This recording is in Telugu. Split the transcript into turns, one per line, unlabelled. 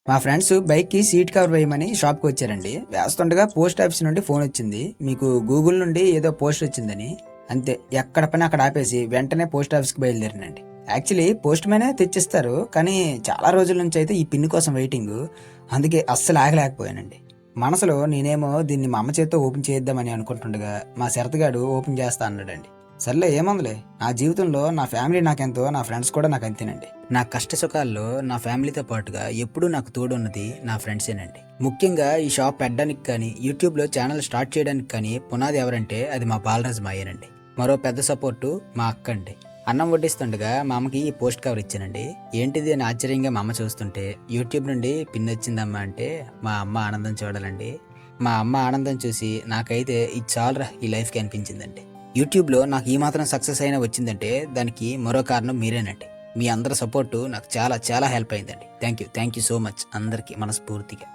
మా ఫ్రెండ్స్ బైక్కి సీట్ కవర్ వేయమని షాప్కి వచ్చారండి. వేస్తుండగా పోస్ట్ ఆఫీస్ నుండి ఫోన్ వచ్చింది. మీకు గూగుల్ నుండి ఏదో పోస్ట్ వచ్చిందని. అంతే, ఎక్కడ పని అక్కడ ఆపేసి వెంటనే పోస్ట్ ఆఫీస్కి బయలుదేరినండి. యాక్చువల్లీ పోస్ట్ మ్యానే తెచ్చిస్తారు, కానీ చాలా రోజుల నుంచి అయితే ఈ పిన్ కోసం వెయిటింగ్. అందుకే అస్సలు ఆగలేకపోయానండి. మనసులో నేనేమో దీన్ని మా అమ్మ చేత్తో ఓపెన్ చేద్దామని అనుకుంటుండగా మా శరతగాడు ఓపెన్ చేస్తా అన్నాడండి. సర్లే ఏముందిలే, నా జీవితంలో నా ఫ్యామిలీ నాకెంతో, నా ఫ్రెండ్స్ కూడా నాకు అంతేనండి. నా కష్ట సుఖాల్లో నా ఫ్యామిలీతో పాటుగా ఎప్పుడూ నాకు తోడున్నది నా ఫ్రెండ్సేనండి. ముఖ్యంగా ఈ షాప్ పెట్టడానికి కానీ, యూట్యూబ్లో ఛానల్ స్టార్ట్ చేయడానికి కానీ పునాది ఎవరంటే అది మా బాలరాజు మాయేనండి. మరో పెద్ద సపోర్టు మా అక్క అండి. అన్నం వడ్డిస్తుండగా మా అమ్మకి ఈ పోస్ట్ కవర్ ఇచ్చానండి. ఏంటిది అని ఆశ్చర్యంగా మా అమ్మ చూస్తుంటే, యూట్యూబ్ నుండి పిన్ వచ్చిందమ్మా అంటే మా అమ్మ ఆనందం చూడాలండి. మా అమ్మ ఆనందం చూసి నాకైతే ఇది చాలరా ఈ లైఫ్కి అనిపించిందండి. యూట్యూబ్లో నాకు ఈ మాత్రం సక్సెస్ అయినా వచ్చిందంటే దానికి మరో కారణం మీరేనండి. మీ అందరి సపోర్టు నాకు చాలా చాలా హెల్ప్ అయిందండి. థ్యాంక్ యూ సో మచ్ అందరికీ మనస్ఫూర్తిగా.